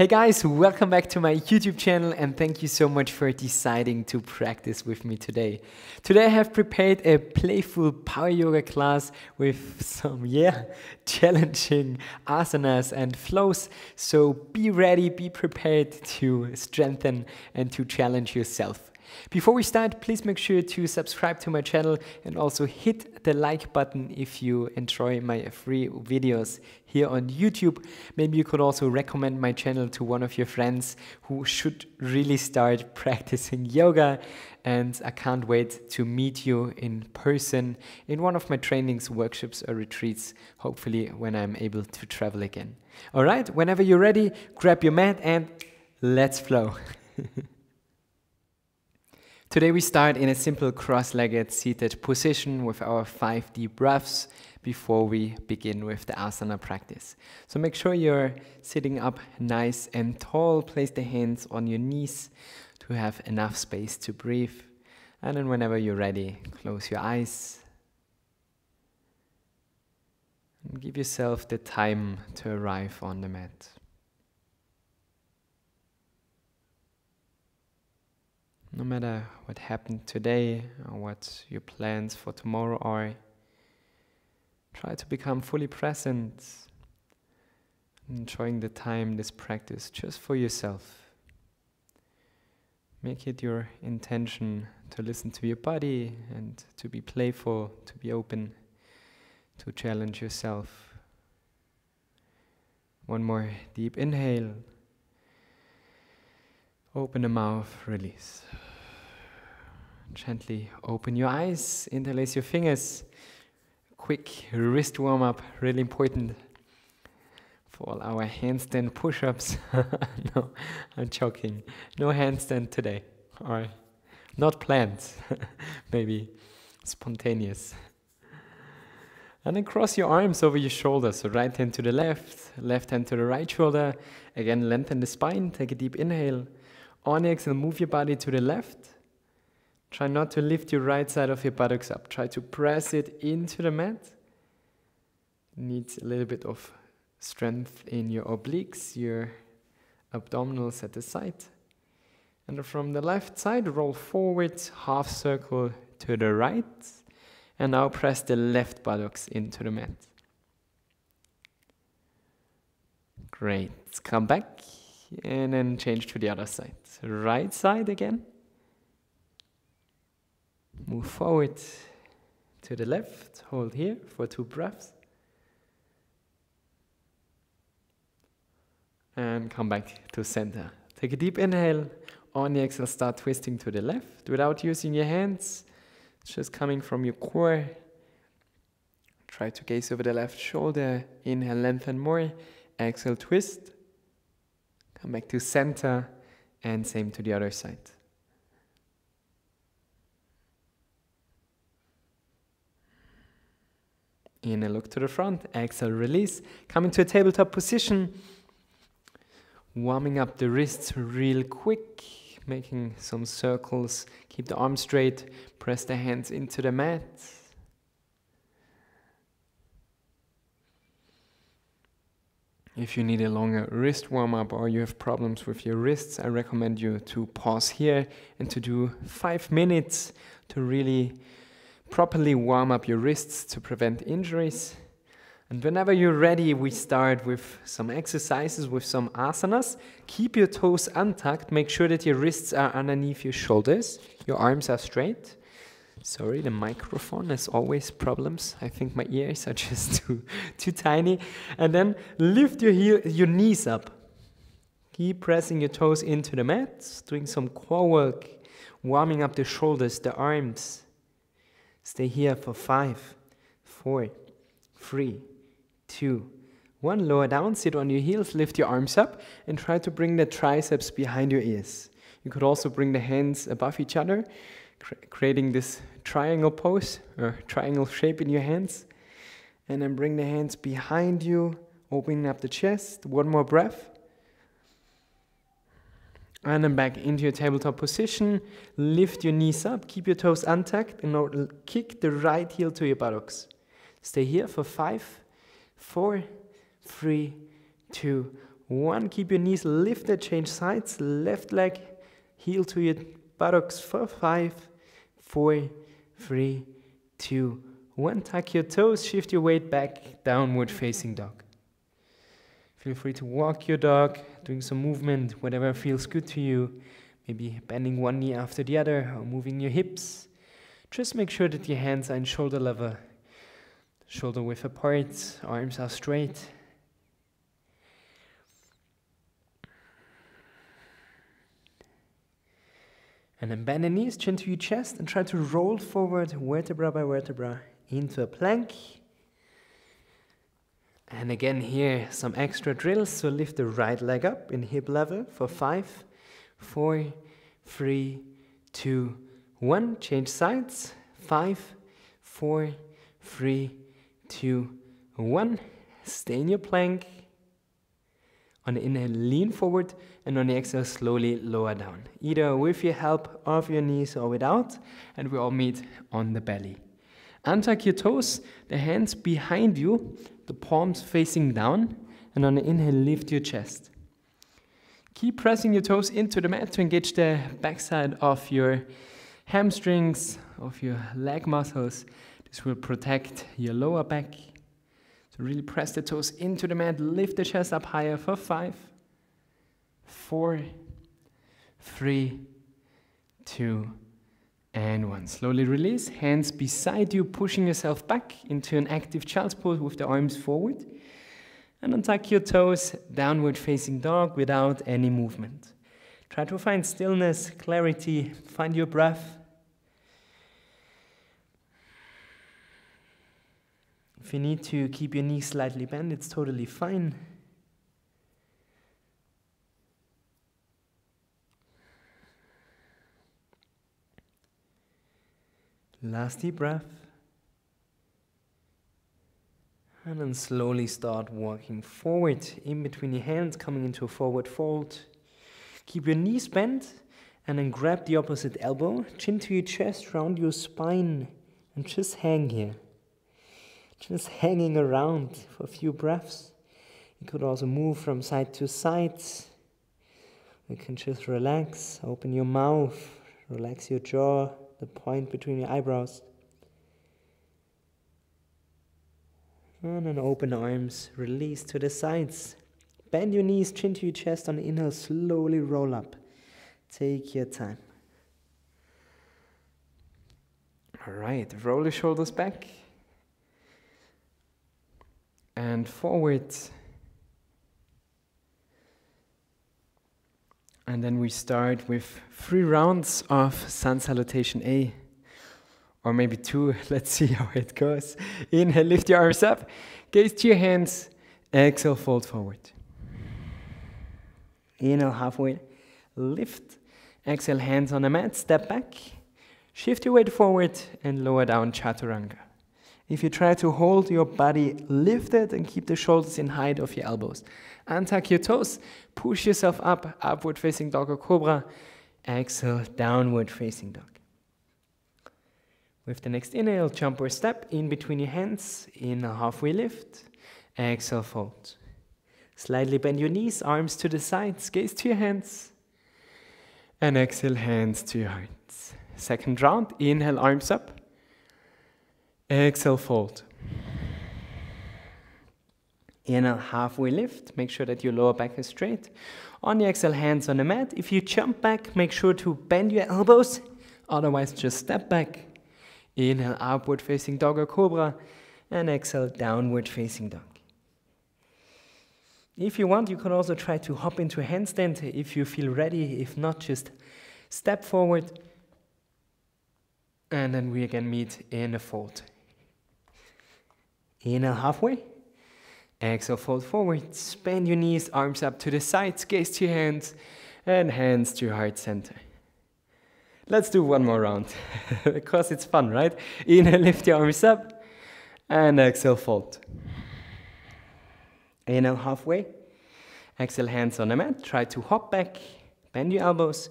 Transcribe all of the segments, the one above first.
Hey guys, welcome back to my YouTube channel and thank you so much for deciding to practice with me today. Today I have prepared a playful power yoga class with some, challenging asanas and flows. So be ready, be prepared to strengthen and to challenge yourself. Before we start, please make sure to subscribe to my channel and also hit the like button if you enjoy my free videos here on YouTube. Maybe you could also recommend my channel to one of your friends who should really start practicing yoga. And I can't wait to meet you in person in one of my trainings, workshops or retreats, hopefully when I'm able to travel again. All right, whenever you're ready, grab your mat and let's flow. Today we start in a simple cross-legged seated position with our 5 deep breaths before we begin with the asana practice. So make sure you're sitting up nice and tall. Place the hands on your knees to have enough space to breathe. And then whenever you're ready, close your eyes. And give yourself the time to arrive on the mat. No matter what happened today or what your plans for tomorrow are, try to become fully present, enjoying the time, this practice just for yourself. Make it your intention to listen to your body and to be playful, to be open, to challenge yourself. One more deep inhale. Open the mouth, release. Gently open your eyes, interlace your fingers. Quick wrist warm-up, really important for all our handstand push-ups. No, I'm joking. No handstand today. Or not planned, maybe spontaneous. And then cross your arms over your shoulders. So right hand to the left hand to the right shoulder. Again, lengthen the spine, take a deep inhale. On the exhale, move your body to the left. Try not to lift your right side of your buttocks up. Try to press it into the mat. Needs a little bit of strength in your obliques, your abdominals at the side. And from the left side, roll forward, half circle to the right. And now press the left buttocks into the mat. Great. Come back. And then change to the other side. Right side again. Move forward to the left. Hold here for 2 breaths. And come back to center. Take a deep inhale. On the exhale, start twisting to the left without using your hands. It's just coming from your core. Try to gaze over the left shoulder. Inhale, lengthen more. Exhale, twist. Come back to center, and same to the other side. Inhale, look to the front. Exhale, release. Come into a tabletop position. Warming up the wrists real quick. Making some circles. Keep the arms straight. Press the hands into the mat. If you need a longer wrist warm-up or you have problems with your wrists, I recommend you to pause here and to do 5 minutes to really properly warm up your wrists to prevent injuries. And whenever you're ready, we start with some exercises, with some asanas. Keep your toes untucked. Make sure that your wrists are underneath your shoulders. Your arms are straight. Sorry, the microphone has always problems. I think my ears are just too tiny. And then lift your knees up. Keep pressing your toes into the mat, doing some core work, warming up the shoulders, the arms. Stay here for 5, 4, 3, 2, 1. Lower down, sit on your heels, lift your arms up, and try to bring the triceps behind your ears. You could also bring the hands above each other, creating this triangle pose or triangle shape in your hands. And then bring the hands behind you, opening up the chest. 1 more breath. And then back into your tabletop position. Lift your knees up, keep your toes untucked, and now kick the right heel to your buttocks. Stay here for 5, 4, 3, 2, 1. Keep your knees lifted, change sides. Left leg, heel to your buttocks for 5, 4, 3, 2, 1. Tuck your toes, shift your weight back, downward facing dog. Feel free to walk your dog, doing some movement, whatever feels good to you. Maybe bending one knee after the other or moving your hips. Just make sure that your hands are in shoulder level, shoulder width apart, arms are straight. And then bend the knees, chin to your chest, and try to roll forward vertebra by vertebra into a plank. And again here, some extra drills. So lift the right leg up in hip level for 5, 4, 3, 2, 1. Change sides. 5, 4, 3, 2, 1. Stay in your plank. On the inhale, lean forward, and on the exhale, slowly lower down. Either with your help of your knees or without, and we all meet on the belly. Untuck your toes, the hands behind you, the palms facing down, and on the inhale, lift your chest. Keep pressing your toes into the mat to engage the backside of your hamstrings, of your leg muscles. This will protect your lower back. So really press the toes into the mat, lift the chest up higher for 5, 4, 3, 2, and 1. Slowly release, hands beside you, pushing yourself back into an active child's pose with the arms forward. And untuck your toes, downward facing dog without any movement. Try to find stillness, clarity, find your breath. If you need to keep your knees slightly bent, it's totally fine. Last deep breath. And then slowly start walking forward in between your hands, coming into a forward fold. Keep your knees bent and then grab the opposite elbow, chin to your chest, round your spine, and just hang here. Just hanging around for a few breaths. You could also move from side to side. You can just relax, open your mouth, relax your jaw, the point between your eyebrows. And then open arms, release to the sides. Bend your knees, chin to your chest. On the inhale, slowly roll up. Take your time. All right, roll the shoulders back. And forward. And then we start with 3 rounds of sun salutation A. Or maybe 2, let's see how it goes. Inhale, lift your arms up, gaze to your hands, exhale, fold forward. Inhale, halfway, lift, exhale, hands on the mat, step back, shift your weight forward and lower down chaturanga. If you try to hold your body lifted and keep the shoulders in height of your elbows. Untuck your toes, push yourself up, upward facing dog or cobra, exhale, downward facing dog. With the next inhale, jump or step in between your hands, inhale, halfway lift, exhale, fold. Slightly bend your knees, arms to the sides, gaze to your hands, and exhale, hands to your hearts. Second round, inhale, arms up, exhale, fold. Inhale, halfway lift, make sure that your lower back is straight. On the exhale, hands on the mat. If you jump back, make sure to bend your elbows, otherwise just step back. Inhale, upward facing dog or cobra, and exhale, downward facing dog. If you want, you can also try to hop into a handstand if you feel ready. If not, just step forward, and then we again meet in a fold. Inhale, halfway, exhale, fold forward, bend your knees, arms up to the sides, gaze to your hands, and hands to your heart center. Let's do one more round, because it's fun, right? Inhale, lift your arms up, and exhale, fold. Inhale, halfway. Exhale, hands on the mat. Try to hop back, bend your elbows,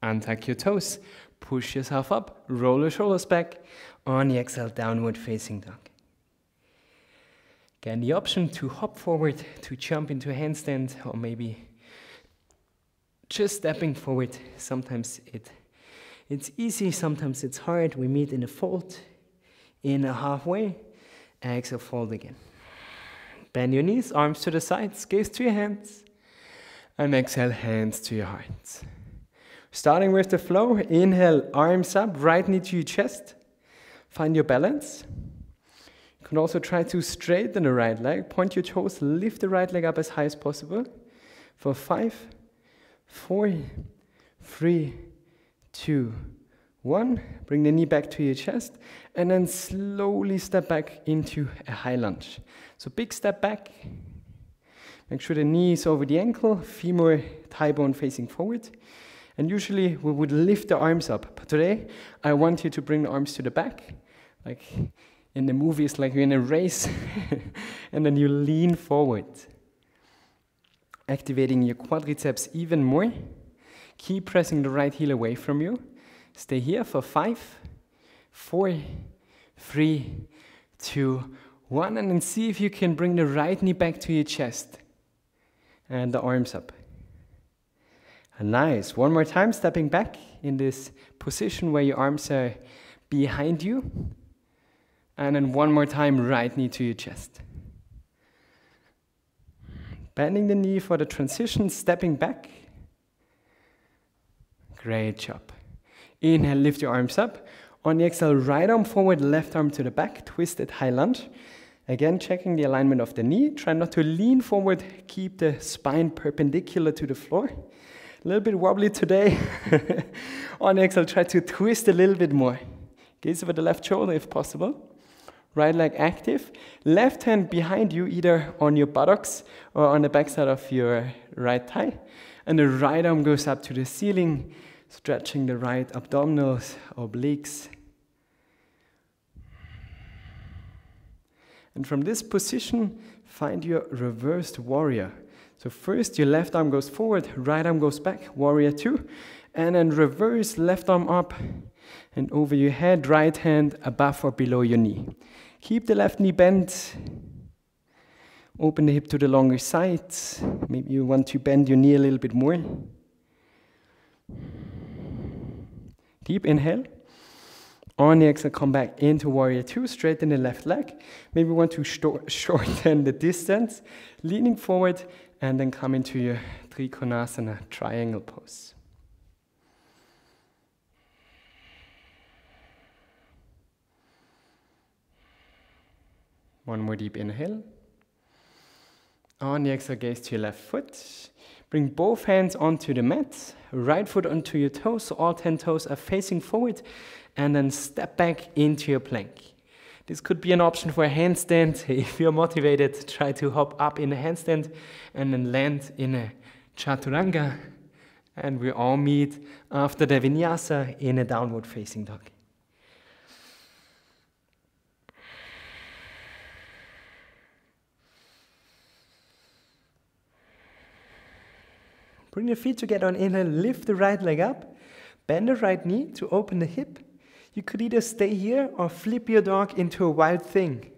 untuck your toes, push yourself up, roll your shoulders back. On the exhale, downward facing dog. Again, the option to hop forward, to jump into a handstand, or maybe just stepping forward. Sometimes it's easy, sometimes it's hard. We meet in a fold, in a halfway, exhale, fold again. Bend your knees, arms to the sides, gaze to your hands, and exhale, hands to your heart. Starting with the flow, inhale, arms up, right knee to your chest. Find your balance. You can also try to straighten the right leg, point your toes, lift the right leg up as high as possible. For 5, 4, 3, 2, 1. Bring the knee back to your chest, and then slowly step back into a high lunge. So big step back. Make sure the knee is over the ankle, femur, thigh bone facing forward. And usually we would lift the arms up. But today, I want you to bring the arms to the back. Like in the movies, like you're in a race. And then you lean forward. Activating your quadriceps even more. Keep pressing the right heel away from you. Stay here for 5, 4, 3, 2, 1. And then see if you can bring the right knee back to your chest. And the arms up. Nice. One more time, stepping back in this position where your arms are behind you. And then one more time, right knee to your chest. Bending the knee for the transition, stepping back. Great job. Inhale, lift your arms up. On the exhale, right arm forward, left arm to the back, twisted high lunge. Again, checking the alignment of the knee. Try not to lean forward. Keep the spine perpendicular to the floor. A little bit wobbly today. On the exhale, try to twist a little bit more. Gaze over the left shoulder if possible. Right leg active. Left hand behind you, either on your buttocks or on the backside of your right thigh. And the right arm goes up to the ceiling, stretching the right abdominals, obliques. And from this position, find your reversed warrior. So first, your left arm goes forward, right arm goes back, warrior 2. And then reverse, left arm up and over your head, right hand above or below your knee. Keep the left knee bent. Open the hip to the longer side. Maybe you want to bend your knee a little bit more. Deep inhale. On the exhale, come back into warrior 2, straighten the left leg. Maybe you want to shorten the distance, leaning forward, and then come into your Trikonasana triangle pose. One more deep inhale. On the exhale, gaze to your left foot. Bring both hands onto the mat, right foot onto your toes, so all 10 toes are facing forward, and then step back into your plank. This could be an option for a handstand. If you're motivated, try to hop up in a handstand and then land in a chaturanga. And we all meet after the vinyasa in a downward facing dog. Bring your feet together on inhale, lift the right leg up, bend the right knee to open the hip. You could either stay here or flip your dog into a wild thing.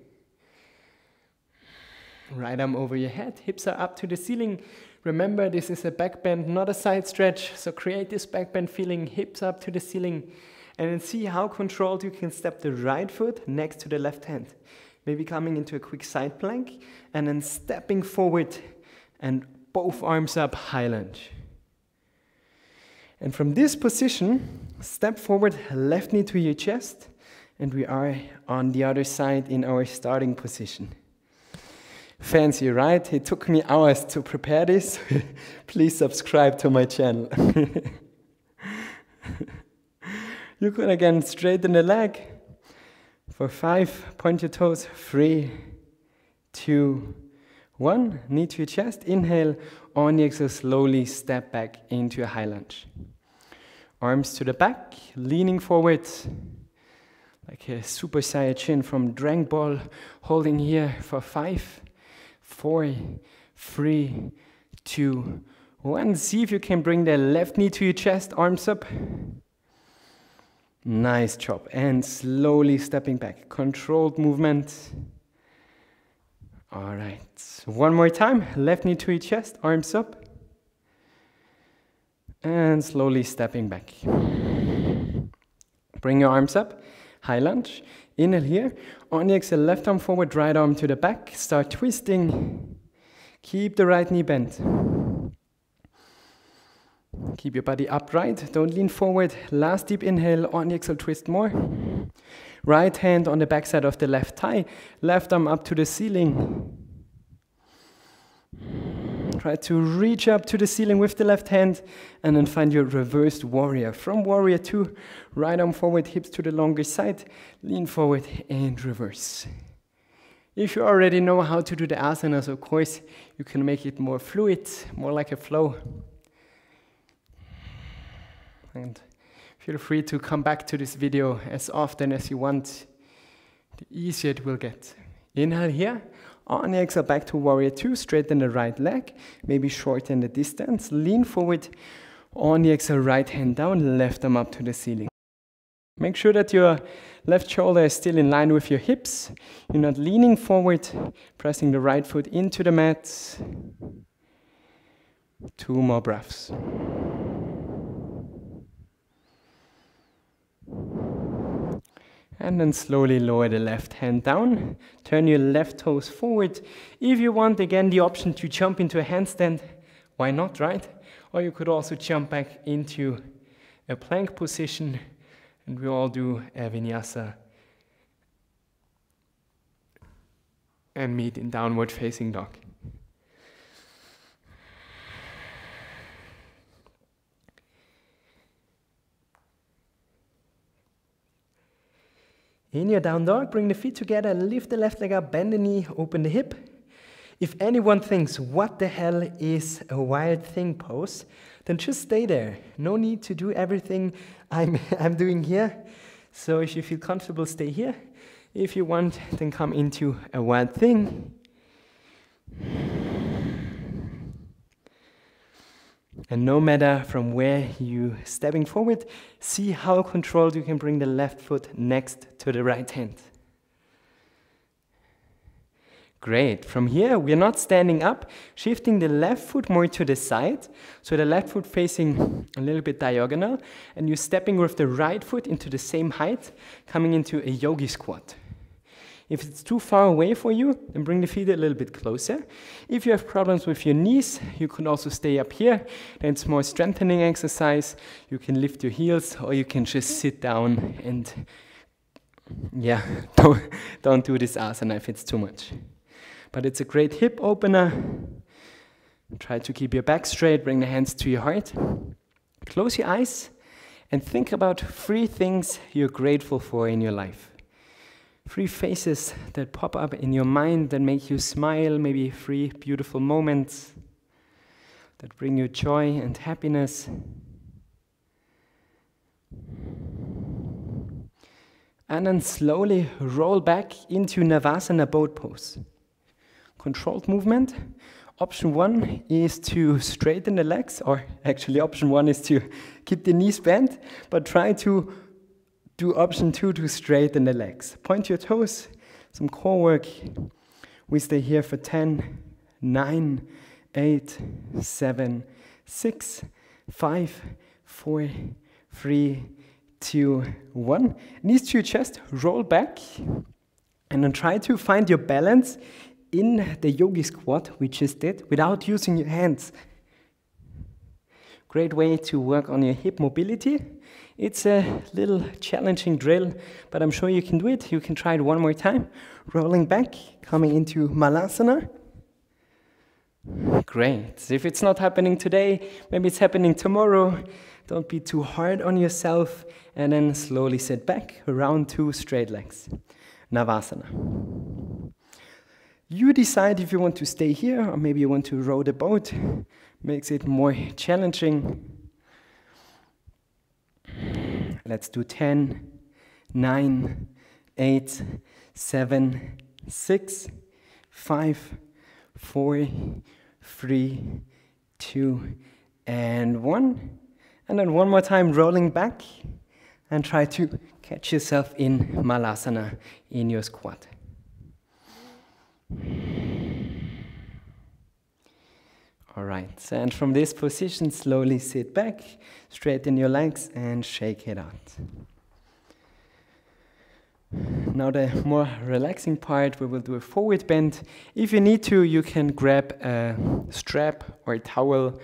Right arm over your head, hips are up to the ceiling. Remember, this is a back bend, not a side stretch. So create this back bend feeling, hips up to the ceiling. And then see how controlled you can step the right foot next to the left hand. Maybe coming into a quick side plank and then stepping forward and both arms up, high lunge. And from this position, step forward, left knee to your chest, and we are on the other side in our starting position. Fancy, right? It took me hours to prepare this. Please subscribe to my channel. You can again straighten the leg. For 5, point your toes, 3, 2, 1. Knee to your chest, inhale. On the exhale, slowly step back into a high lunge. Arms to the back, leaning forward, like a Super Saiyajin from Dragon Ball, holding here for 5, 4, 3, 2, 1. See if you can bring the left knee to your chest, arms up. Nice job. And slowly stepping back. Controlled movement. All right, one more time. Left knee to your chest, arms up. And slowly stepping back. Bring your arms up, high lunge. Inhale here. On the exhale, left arm forward, right arm to the back. Start twisting. Keep the right knee bent. Keep your body upright. Don't lean forward. Last deep inhale. On the exhale, twist more. Right hand on the back side of the left thigh. Left arm up to the ceiling. Try to reach up to the ceiling with the left hand and then find your reversed warrior. From warrior 2, right arm forward, hips to the longer side, lean forward and reverse. If you already know how to do the asanas, of course, you can make it more fluid, more like a flow. And feel free to come back to this video as often as you want. The easier it will get. Inhale here. On the exhale, back to warrior 2, straighten the right leg, maybe shorten the distance, lean forward. On the exhale, right hand down, left arm up to the ceiling. Make sure that your left shoulder is still in line with your hips. You're not leaning forward, pressing the right foot into the mat. 2 more breaths. And then slowly lower the left hand down. Turn your left toes forward. If you want, again, the option to jump into a handstand, why not, right? Or you could also jump back into a plank position. And we all do a vinyasa and meet in downward facing dog. In your down dog, bring the feet together, lift the left leg up, bend the knee, open the hip. If anyone thinks, what the hell is a wild thing pose, then just stay there. No need to do everything I'm doing here. So if you feel comfortable, stay here. If you want, then come into a wild thing. And no matter from where you're stepping forward, see how controlled you can bring the left foot next to the right hand. Great. From here, we're not standing up, shifting the left foot more to the side. So the left foot facing a little bit diagonal, and you're stepping with the right foot into the same height, coming into a Yogi Squat. If it's too far away for you, then bring the feet a little bit closer. If you have problems with your knees, you can also stay up here. Then it's more strengthening exercise. You can lift your heels, or you can just sit down and, yeah, don't do this asana if it's too much. But it's a great hip opener. Try to keep your back straight, bring the hands to your heart. Close your eyes and think about 3 things you're grateful for in your life. 3 faces that pop up in your mind that make you smile, maybe 3 beautiful moments that bring you joy and happiness. And then slowly roll back into Navasana boat pose. Controlled movement. Option 1 is to straighten the legs, or actually option 1 is to keep the knees bent, but try to do option 2 to straighten the legs. Point your toes, some core work. We stay here for 10, 9, 8, 7, 6, 5, 4, 3, 2, 1. Knees to your chest, roll back, and then try to find your balance in the Yogi Squat we just did without using your hands. Great way to work on your hip mobility. It's a little challenging drill, but I'm sure you can do it. You can try it one more time. Rolling back, coming into Malasana. Great. If it's not happening today, maybe it's happening tomorrow. Don't be too hard on yourself. And then slowly sit back, around 2 straight legs. Navasana. You decide if you want to stay here, or maybe you want to row the boat. Makes it more challenging. Let's do 10, 9, 8, 7, 6, 5, 4, 3, 2, and 1. And then one more time, rolling back, and try to catch yourself in Malasana in your squat. All right, so and from this position, slowly sit back, straighten your legs and shake it out. Now the more relaxing part, we will do a forward bend. If you need to, you can grab a strap or a towel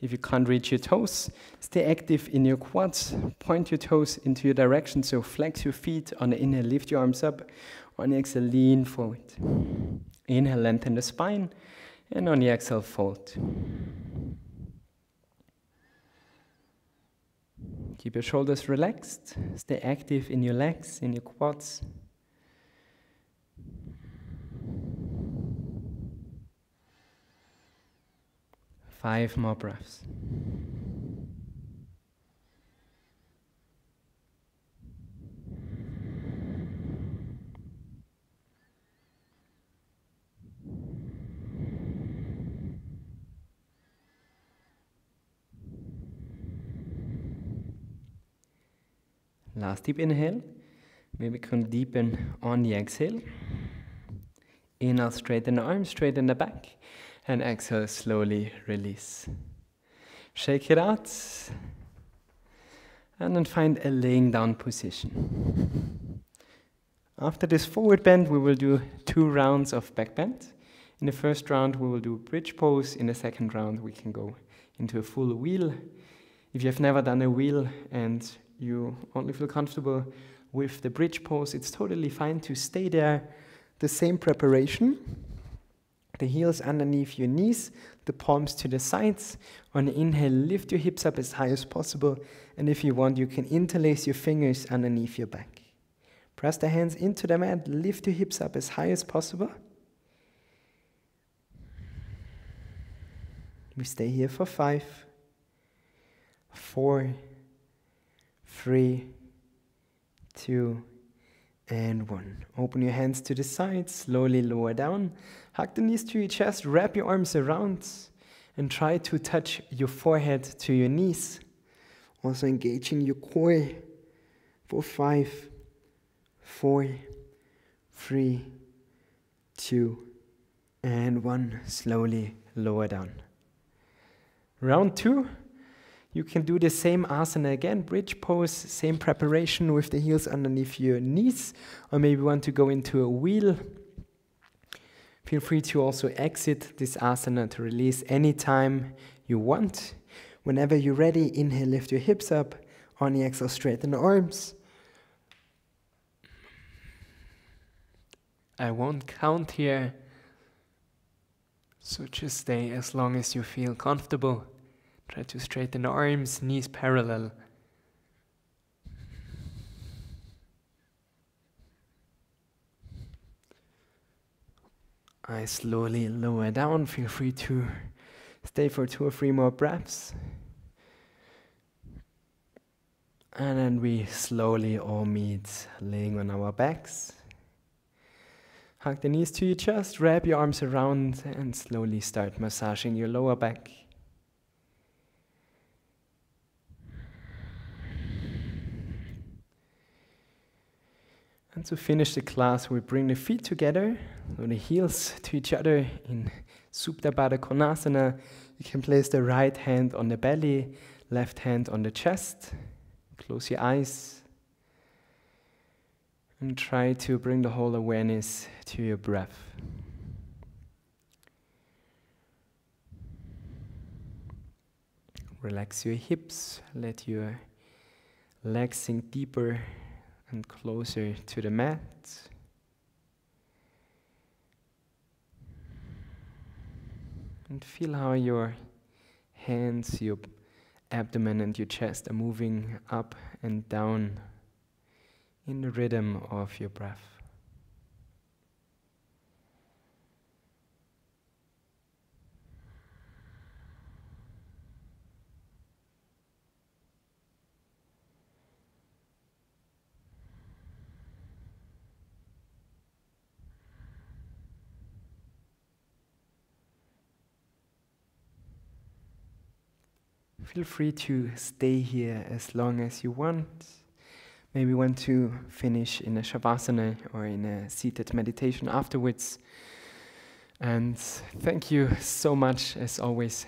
if you can't reach your toes. Stay active in your quads, point your toes into your direction, so flex your feet. On the inhale, lift your arms up. On the exhale, lean forward. Inhale, lengthen the spine, and on the exhale, fold. Keep your shoulders relaxed. Stay active in your legs, in your quads. Five more breaths. Last deep inhale. Maybe can deepen on the exhale. Inhale, straighten the arms, straighten the back. And exhale, slowly release. Shake it out. And then find a laying down position. After this forward bend, we will do 2 rounds of back bend. In the first round, we will do bridge pose. In the second round, we can go into a full wheel. If you have never done a wheel and you only feel comfortable with the bridge pose, it's totally fine to stay there. The same preparation. The heels underneath your knees, the palms to the sides. On the inhale, lift your hips up as high as possible. And if you want, you can interlace your fingers underneath your back. Press the hands into the mat, lift your hips up as high as possible. We stay here for 5, 4, 3, 2, and 1. Open your hands to the sides, slowly lower down. Hug the knees to your chest, wrap your arms around, and try to touch your forehead to your knees. Also engaging your core for 5, 4, 3, 2, and 1. Slowly lower down. Round 2. You can do the same asana again, bridge pose, same preparation with the heels underneath your knees, or maybe want to go into a wheel. Feel free to also exit this asana to release anytime you want. Whenever you're ready, inhale, lift your hips up. On the exhale, straighten the arms. I won't count here, so just stay as long as you feel comfortable. Try to straighten the arms, knees parallel. I slowly lower down. Feel free to stay for 2 or 3 more breaths. And then we slowly all meet laying on our backs. Hug the knees to your chest, wrap your arms around, and slowly start massaging your lower back. And to finish the class, we bring the feet together, so the heels to each other in Supta Baddha Konasana. You can place the right hand on the belly, left hand on the chest. Close your eyes. And try to bring the whole awareness to your breath. Relax your hips, let your legs sink deeper and closer to the mat. And feel how your hands, your abdomen and your chest are moving up and down in the rhythm of your breath. Feel free to stay here as long as you want. Maybe want to finish in a shavasana or in a seated meditation afterwards. And thank you so much, as always,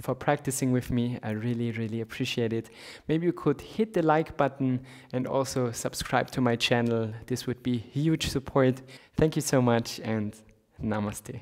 for practicing with me. I really, really appreciate it. Maybe you could hit the like button and also subscribe to my channel. This would be huge support. Thank you so much, and Namaste.